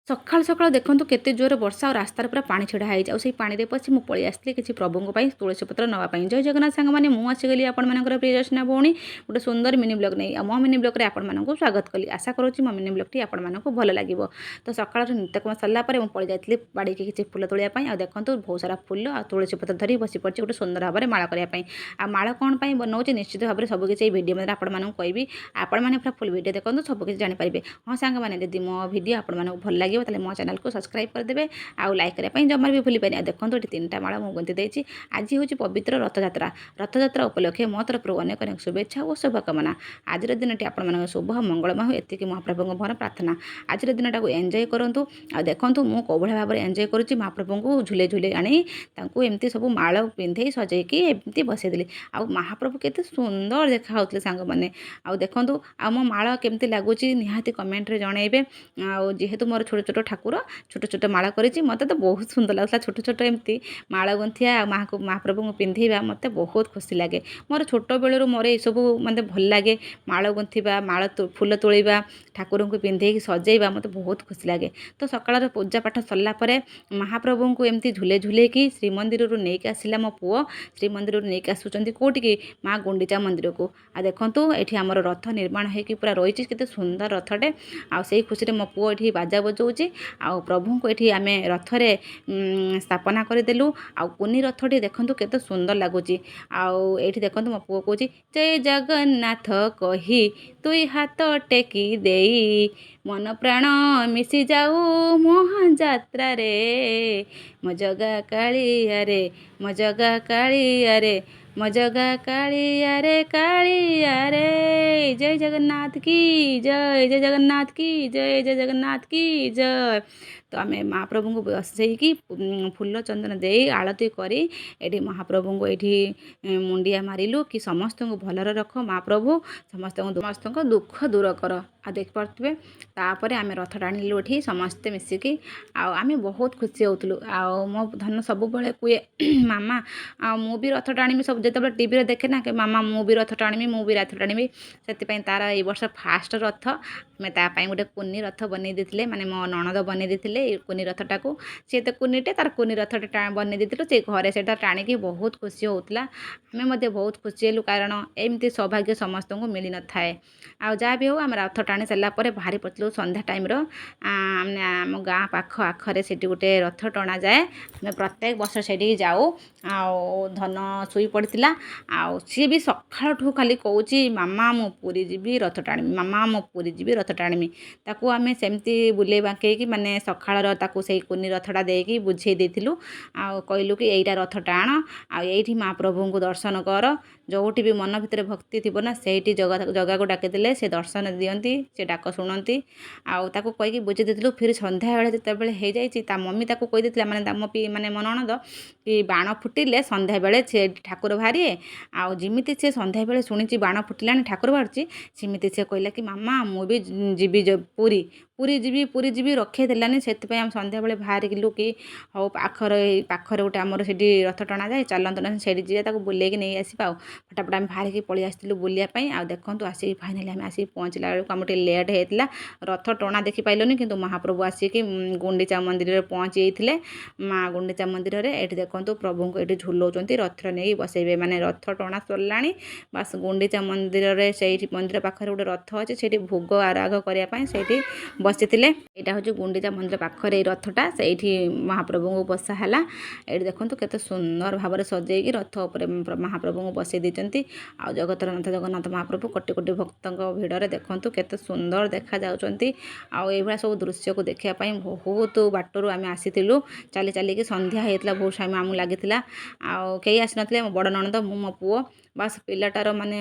ସକାଳୁ ସକାଳୁ ଦେଖନ୍ତୁ କେତେ ଜୋରରେ ବର୍ଷା ଆଉ ରାସ୍ତାରେ ପୁରା ପାଣି ଛିଡ଼ା ହେଇଛି। ଆଉ ସେଇ ପାଣିରେ ପଶି ମୁଁ ପଳେଇ ଆସିଥିଲି କିଛି ପ୍ରଭୁଙ୍କ ପାଇଁ ତୁଳସୀ ପତ୍ର ନେବା ପାଇଁ। ଜୟ ଜଗନ୍ନାଥ ସାଙ୍ଗମାନେ, ମୁଁ ଆସିଗଲି ଆପଣମାନଙ୍କର ପ୍ରିୟ ରଚନା ଭଉଣୀ ଗୋଟେ ସୁନ୍ଦର ମିନି ବ୍ଲଗ୍ ନେଇ। ଆଉ ମୋ ମିନି ବ୍ଲଗ୍ରେ ଆପଣମାନଙ୍କୁ ସ୍ୱାଗତ କଲି। ଆଶା କରୁଛି ମୋ ମିନି ବ୍ଲଗ୍ଟି ଆପଣମାନଙ୍କୁ ଭଲ ଲାଗିବ। ତ ସକାଳର ନିତ୍ୟକର୍ମ ସରିଲା ପରେ ମୁଁ ପଳେଇ ଯାଇଥିଲି ବାଡ଼ିକି କିଛି ଫୁଲ ତୋଳିବା ପାଇଁ। ଆଉ ଦେଖନ୍ତୁ ବହୁତ ସାରା ଫୁଲ ଆଉ ତୁଳସୀ ପତ୍ର ଧରି ବସି ପଡ଼ିଛି ଗୋଟେ ସୁନ୍ଦର ଭାବରେ ମାଳ କରିବା ପାଇଁ। ଆଉ ମାଳ କ'ଣ ପାଇଁ ବନାଉଛି ନିଶ୍ଚିତ ଭାବରେ ସବୁକିଛି ଏଇ ଭିଡ଼ିଓ ମଧ୍ୟରେ ଆପଣମାନଙ୍କୁ କହିବି। ଆପଣମାନେ ପୁରା ଫୁଲ୍ ଭିଡ଼ିଓ ଦେଖନ୍ତୁ, ସବୁକିଛି ଜାଣିପାରିବେ। ହଁ ସାଙ୍ଗମାନେ, ଯଦି ମୋ ଭିଡ଼ିଓ ଆପଣମାନଙ୍କୁ ଭଲ ଲାଗିବ ତାହେଲେ ମୋ ଚ୍ୟାନେଲକୁ ସବସ୍କ୍ରାଇବ୍ କରିଦେବେ ଆଉ ଲାଇକ୍ କରିବା ପାଇଁ ଜମାରୁ ବି ଭୁଲିବେନି। ଆଉ ଦେଖନ୍ତୁ ଏଠି 3ଟା ମାଳ ମୁଁ ଗୁନ୍ଥି ଦେଇଛି। ଆଜି ହେଉଛି ପବିତ୍ର ରଥଯାତ୍ରା। ରଥଯାତ୍ରା ଉପଲକ୍ଷେ ମୋ ତରଫରୁ ଅନେକ ଅନେକ ଶୁଭେଚ୍ଛା ଓ ଶୁଭକାମନା। ଆଜିର ଦିନଟି ଆପଣମାନଙ୍କ ଶୁଭ ମଙ୍ଗଳମୟ ହେଉ, ଏତିକି ମହାପ୍ରଭୁଙ୍କ ମୋର ପ୍ରାର୍ଥନା। ଆଜିର ଦିନଟାକୁ ଏନ୍ଜୟ କରନ୍ତୁ। ଆଉ ଦେଖନ୍ତୁ ମୁଁ କୋଉଭଳିଆ ଭାବରେ ଏନ୍ଜୟ କରୁଛି। ମହାପ୍ରଭୁଙ୍କୁ ଝୁଲେଇ ଝୁଲେଇ ଆଣି ତାଙ୍କୁ ଏମିତି ସବୁ ମାଳ ପିନ୍ଧେଇ ସଜେଇକି ଏମିତି ବସେଇଦେଲି। ଆଉ ମହାପ୍ରଭୁ କେତେ ସୁନ୍ଦର ଦେଖାଯାଉଥିଲେ ସାଙ୍ଗମାନେ। ଆଉ ଦେଖନ୍ତୁ ଆଉ ମୋ ମାଳ କେମିତି ଲାଗୁଛି ନିହାତି କମେଣ୍ଟରେ ଜଣାଇବେ। ଆଉ ଯେହେତୁ ମୋର ଛୋଟ ଛୋଟ ଠାକୁର ଛୋଟ ଛୋଟ ମାଳ କରିଛି, ମୋତେ ତ ବହୁତ ସୁନ୍ଦର ଲାଗୁଥିଲା। ଛୋଟ ଛୋଟ ଏମିତି ମାଳ ଗୁନ୍ଥିଆ ଆଉ ମହାପ୍ରଭୁଙ୍କୁ ପିନ୍ଧେଇବା ମୋତେ ବହୁତ ଖୁସି ଲାଗେ। ମୋର ଛୋଟ ବେଳରୁ ମୋର ଏସବୁ ମୋତେ ଭଲ ଲାଗେ। ମାଳ ଗୁନ୍ଥିବା, ଫୁଲ ତୋଳିବା, ଠାକୁରଙ୍କୁ ପିନ୍ଧେଇକି ସଜେଇବା ମୋତେ ବହୁତ ଖୁସି ଲାଗେ। ତ ସକାଳର ପୂଜା ପାଠ ସରିଲା ପରେ ମହାପ୍ରଭୁଙ୍କୁ ଏମିତି ଝୁଲେଇ ଝୁଲେଇକି ଶ୍ରୀମନ୍ଦିରରୁ ନେଇକି ଆସିଲା ମୋ ପୁଅ। ଶ୍ରୀମନ୍ଦିରରୁ ନେଇକି ଆସୁଛନ୍ତି କେଉଁଠିକି, ମା ଗୁଣ୍ଡିଚା ମନ୍ଦିରକୁ। ଆଉ ଦେଖନ୍ତୁ ଏଠି ଆମର ରଥ ନିର୍ମାଣ ହେଇକି ପୁରା ରହିଛି, କେତେ ସୁନ୍ଦର ରଥଟେ। ଆଉ ସେଇ ଖୁସିରେ ମୋ ପୁଅ ଏଠି ବାଜା ବଜାଉଛି। ଆଉ ପ୍ରଭୁଙ୍କୁ ଏଠି ଆମେ ରଥରେ ସ୍ଥାପନା କରିଦେଲୁ। ଆଉ କୁନି ରଥଟି ଦେଖନ୍ତୁ କେତେ ସୁନ୍ଦର ଲାଗୁଛି। ଆଉ ଏଇଠି ଦେଖନ୍ତୁ ମୋ ପୁଅ କହୁଛି ଜୟ ଜଗନ୍ନାଥ କହି ଦୁଇ ହାତ ଟେକି ଦେଇ ମନ ପ୍ରାଣ ମିଶି ଯାଉ ମହାଯାତ୍ରାରେ ମୋ ଜଗା କାଳିଆରେ, ମୋ ଜଗା କାଳିଆରେ, ମୋ ଜଗା କାଳିଆରେ କାଳିଆରେ। ଜୟ ଜଗନ୍ନାଥ କି ଜୟ, ଜୟ ଜଗନ୍ନାଥ କି ଜୟ, ଜୟ ଜଗନ୍ନାଥ କି ଜୟ। ତ ଆମେ ମହାପ୍ରଭୁଙ୍କୁ ବସେଇକି ଫୁଲ ଚନ୍ଦନ ଦେଇ ଆଳତି କରି ଏଠି ମହାପ୍ରଭୁଙ୍କୁ ଏଇଠି ମୁଣ୍ଡିଆ ମାରିଲୁ କି ସମସ୍ତଙ୍କୁ ଭଲରେ ରଖ ମହାପ୍ରଭୁ, ସମସ୍ତଙ୍କ ଦୁଃଖ ଦୂର କର। ଆଉ ଦେଖିପାରୁଥିବେ ତାପରେ ଆମେ ରଥ ଟାଣିଲୁ ଏଠି ସମସ୍ତେ ମିଶିକି। ଆଉ ଆମେ ବହୁତ ଖୁସି ହେଉଥିଲୁ। ଆଉ ମୋ ଧନ ସବୁବେଳେ କୁହେ ମାମା ଆଉ ମୁଁ ବି ରଥ ଟାଣିବି, ସବୁ ଯେତେବେଳେ ଟିଭିରେ ଦେଖେ ନା ମାମା ମୁଁ ବି ରଥ ଟାଣିବି, ମୁଁ ବି ରଥ ଟାଣିବି। ସେଥିପାଇଁ ତାର ଏଇ ବର୍ଷ ଫାଷ୍ଟ ରଥ ଆମେ ତା ପାଇଁ ଗୋଟେ କୁନି ରଥ ବନେଇ ଦେଇଥିଲେ, ମାନେ ମୋ ନଣନ୍ଦ ବନେଇ ଦେଇଥିଲେ ଏଇ କୁନି ରଥଟାକୁ। ସିଏ ତ କୁନିଟେ, ତାର କୁନି ରଥଟେ ବନେଇ ଦେଇଥିଲୁ। ସେ ଘରେ ସେଇଟା ଟାଣିକି ବହୁତ ଖୁସି ହେଉଥିଲା। ଆମେ ମଧ୍ୟ ବହୁତ ଖୁସି ହେଲୁ, କାରଣ ଏମିତି ସୌଭାଗ୍ୟ ସମସ୍ତଙ୍କୁ ମିଳିନଥାଏ। ଆଉ ଯାହା ବି ହେଉ ଆମେ ରଥ ଟାଣି ସାରିଲା ପରେ ବାହାରି ପଡ଼ିଥିଲୁ ସନ୍ଧ୍ୟା ଟାଇମ୍ର। ଆମେ ଆମ ଗାଁ ଆଖରେ ସେଠି ଗୋଟେ ରଥ ଟଣାଯାଏ। ଆମେ ପ୍ରତ୍ୟେକ ବର୍ଷ ସେଠିକି ଯାଉ। ଆଉ ଧନ ଶୋଇ ପଡ଼ିଥିଲା। ଆଉ ସିଏ ବି ସକାଳଠୁ ଖାଲି କହୁଛି ମାମା ମୁଁ ପୁରୀ ଯିବି ରଥ ଟାଣିବି, ମାମା ମୁଁ ପୁରୀ ଯିବି ରଥ ଟାଣିବି। ତାକୁ ଆମେ ସେମିତି ବୁଲେଇ ବାଙ୍କେଇକି ମାନେ ସକାଳର ତାକୁ ସେଇ କୁନି ରଥଟା ଦେଇକି ବୁଝେଇ ଦେଇଥିଲୁ। ଆଉ କହିଲୁ କି ଏଇଟା ରଥ ଟାଣ, ଆଉ ଏଇଠି ମହାପ୍ରଭୁଙ୍କୁ ଦର୍ଶନ କର। ଯେଉଁଠି ବି ମନ ଭିତରେ ଭକ୍ତି ଥିବ ନା ସେଇଠି ଜଗାକୁ ଡାକିଦେଲେ ସେ ଦର୍ଶନ ଦିଅନ୍ତି, ସେ ଡାକ ଶୁଣନ୍ତି। ଆଉ ତାକୁ କହିକି ବୁଝେଇ ଦେଇଥିଲୁ। ଫିର ସନ୍ଧ୍ୟାବେଳେ ଯେତେବେଳେ ହେଇଯାଇଛି ତା ମମି ତାକୁ କହିଦେଇଥିଲା, ମାନେ ମୋ ନଣନ୍ଦ, କି ବାଣ ଫୁଟିଲେ ସନ୍ଧ୍ୟାବେଳେ ସେ ଠାକୁର ବାହାରିବେ। ଆଉ ଯେମିତି ସେ ସନ୍ଧ୍ୟାବେଳେ ଶୁଣିଛି ବାଣ ଫୁଟିଲାଣି ଠାକୁର ବାହାରୁଛି, ସେମିତି ସେ କହିଲା କି ମାମା ମୁଁ ବି ଯିବି ପୁରୀ ଯିବି ରଖେଇ ଦେଲାନି। ସେଥିପାଇଁ ଆମେ ସନ୍ଧ୍ୟାବେଳେ ବାହାରିଲୁ କି ହଉ ପାଖରେ ଗୋଟେ ଆମର ସେଠି ରଥ ଟଣାଯାଏ, ଚାଲନ୍ତୁ ନା ସେଇଠି ଯିବା, ତାକୁ ବୁଲେଇକି ନେଇ ଆସିବା। ଆଉ ଫଟାଫଟ ଆମେ ବାହାରିକି ପଳେଇ ଆସିଥିଲୁ ବୁଲିବା ପାଇଁ। ଆଉ ଦେଖନ୍ତୁ ଆସିକି ଫାଇନାଲି ଆମେ ଆସିକି ପହଞ୍ଚିଲା ବେଳକୁ ଆମର ଟିକେ ଲେଟ୍ ହେଇଥିଲା। ରଥ ଟଣା ଦେଖିପାରିଲୁନି, କିନ୍ତୁ ମହାପ୍ରଭୁ ଆସିକି ଗୁଣ୍ଡିଚା ମନ୍ଦିରରେ ପହଞ୍ଚି ଯାଇଥିଲେ। ମା ଗୁଣ୍ଡିଚା ମନ୍ଦିରରେ ଏଠି ଦେଖନ୍ତୁ ପ୍ରଭୁଙ୍କୁ ଏଠି ଝୁଲଉଛନ୍ତି, ରଥରେ ନେଇ ବସେଇବେ। ମାନେ ରଥ ଟଣା ସରିଲାଣି, ବାସ୍ ଗୁଣ୍ଡିଚା ମନ୍ଦିରରେ ସେଇଠି ମନ୍ଦିର ପାଖରେ ଗୋଟେ ରଥ ଅଛି, ସେଇଠି ଭୋଗ ଆରାଗ କରିବା ପାଇଁ ସେଇଠି ବସିଥିଲେ। ଏଇଟା ହେଉଛି ଗୁଣ୍ଡିଚା ମନ୍ଦିର ପାଖରେ ଏଇ ରଥଟା, ସେଇଠି ମହାପ୍ରଭୁଙ୍କୁ ବସା ହେଲା। ଏଇଠି ଦେଖନ୍ତୁ କେତେ ସୁନ୍ଦର ଭାବରେ ସଜେଇକି ରଥ ଉପରେ ମହାପ୍ରଭୁଙ୍କୁ ବସେଇ ଦେଇଛନ୍ତି। ଆଉ ଜଗତର ନାଥ ଜଗନ୍ନାଥ ମହାପ୍ରଭୁ କୋଟି କୋଟି ଭକ୍ତଙ୍କ ଭିଡ଼ରେ ଦେଖନ୍ତୁ କେତେ ସୁନ୍ଦର ଦେଖାଯାଉଛନ୍ତି। ଆଉ ଏଇଭଳିଆ ସବୁ ଦୃଶ୍ୟକୁ ଦେଖିବା ପାଇଁ ବହୁତ ବାଟରୁ ଆମେ ଆସିଥିଲୁ ଚାଲି ଚାଲିକି। ସନ୍ଧ୍ୟା ହେଇଥିଲା, ବହୁତ ସମୟ ଆମକୁ ଲାଗିଥିଲା। ଆଉ କେହି ଆସିନଥିଲେ, ମୋ ବଡ଼ ନଣନ୍ଦ, ମୁଁ, ମୋ ପୁଅ। ବାସ୍ ପିଲାଟାର ମାନେ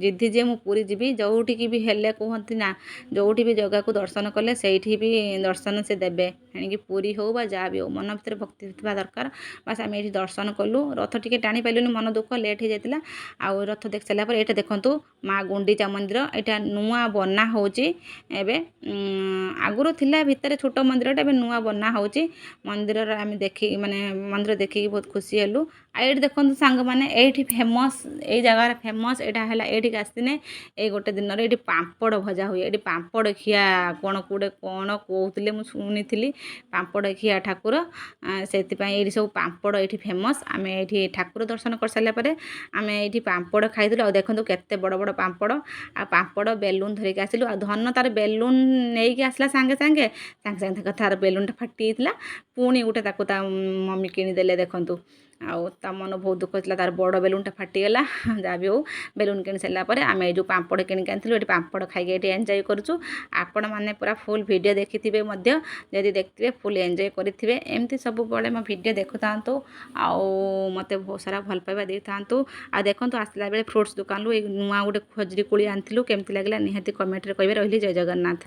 ଜିଦ୍ଦି ଯେ ମୁଁ ପୁରୀ ଯିବି। ଯେଉଁଠିକି ବି ହେଲେ କୁହନ୍ତି ନା, ଯେଉଁଠି ବି ଜଗାକୁ ଦର୍ଶନ କଲେ ସେଇଠି ବି ଦର୍ଶନ ସେ ଦେବେ। ଏଣିକି ପୁରୀ ହେଉ ବା ଯାହା ବି ହେଉ ମନ ଭିତରେ ଭକ୍ତି ଥିବା ଦରକାର। ବାସ୍ ଆମେ ଏଇଠି ଦର୍ଶନ କଲୁ, ରଥ ଟିକେ ଟାଣି ପାରିଲୁନି, ମନ ଦୁଃଖ, ଲେଟ୍ ହେଇଯାଇଥିଲା। ଆଉ ରଥ ଦେଖି ସାରିଲା ପରେ ଏଇଟା ଦେଖନ୍ତୁ ମା ଗୁଣ୍ଡିଚା ମନ୍ଦିର, ଏଇଟା ନୂଆ ବନା ହେଉଛି ଏବେ। ଆଗରୁ ଥିଲା ଭିତରେ ଛୋଟ ମନ୍ଦିରଟା, ଏବେ ନୂଆ ବନା ହେଉଛି। ମନ୍ଦିରର ଆମେ ଦେଖି ମାନେ ମନ୍ଦିର ଦେଖିକି ବହୁତ ଖୁସି ହେଲୁ। ଆଉ ଏଇଠି ଦେଖନ୍ତୁ ସାଙ୍ଗମାନେ, ଏଇଠି ଫେମସ୍, ଏଇ ଜାଗାର ଫେମସ୍ ଏଇଟା ହେଲା, ଏଇଠିକି ଆସିନେ ଏଇ ଗୋଟେ ଦିନରେ ଏଇଠି ପାମ୍ପଡ଼ ଭଜା ହୁଏ। ଏଇଠି ପାମ୍ପଡ଼ ଖିଆ କ'ଣ କହୁଥିଲେ, ମୁଁ ଶୁଣିଥିଲି ପାମ୍ପଡ଼ ଖିଆ ଠାକୁର, ସେଥିପାଇଁ ଏଇଠି ସବୁ ପାମ୍ପଡ଼ ଏଇଠି ଫେମସ୍। ଆମେ ଏଇଠି ଠାକୁର ଦର୍ଶନ କରିସାରିଲା ପରେ ଆମେ ଏଇଠି ପାମ୍ପଡ଼ ଖାଇଥିଲୁ। ଆଉ ଦେଖନ୍ତୁ କେତେ ବଡ଼ ବଡ଼ ପାମ୍ପଡ଼, ଆଉ ପାମ୍ପଡ଼ ବେଲୁନ୍ ଧରିକି ଆସିଲୁ। ଆଉ ଧନ ତାର ବେଲୁନ୍ ନେଇକି ଆସିଲା ସାଙ୍ଗେ ସାଙ୍ଗେ ତାର ବେଲୁନ୍ଟା ଫାଟି ଯାଇଥିଲା। ପୁଣି ଗୋଟେ ତାକୁ ତା ମମି କିଣିଦେଲେ ଦେଖନ୍ତୁ। ଆଉ ତା ମନ ବହୁତ ଦୁଃଖ ଥିଲା, ତାର ବଡ଼ ବେଲୁନ୍ଟା ଫାଟିଗଲା। ଯାହା ବି ହେଉ ବେଲୁନ୍ କିଣି ସାରିଲା ପରେ ଆମେ ଏଇ ଯେଉଁ ପାମ୍ପଡ଼ କିଣିକି ଆଣିଥିଲୁ, ଏଠି ପାମ୍ପଡ଼ ଖାଇକି ଏଠି ଏନ୍ଜୟ କରୁଛୁ। ଆପଣମାନେ ପୁରା ଫୁଲ୍ ଭିଡ଼ିଓ ଦେଖିଥିବେ ମଧ୍ୟ, ଯଦି ଦେଖିଥିବେ ଫୁଲ୍ ଏନ୍ଜୟ କରିଥିବେ। ଏମିତି ସବୁବେଳେ ମୋ ଭିଡ଼ିଓ ଦେଖୁଥାନ୍ତୁ, ଆଉ ମୋତେ ବହୁତ ସାରା ଭଲ ପାଇବା ଦେଇଥାନ୍ତୁ। ଆଉ ଦେଖନ୍ତୁ ଆସିଲା ବେଳେ ଫ୍ରୁଟ୍ସ ଦୋକାନରୁ ଏଇ ନୂଆ ଗୋଟେ ଖଜୁରୀ କୋଳି ଆଣିଥିଲୁ, କେମିତି ଲାଗିଲା ନିହାତି କମେଣ୍ଟରେ କହିବେ। ରହିଲି, ଜୟ ଜଗନ୍ନାଥ।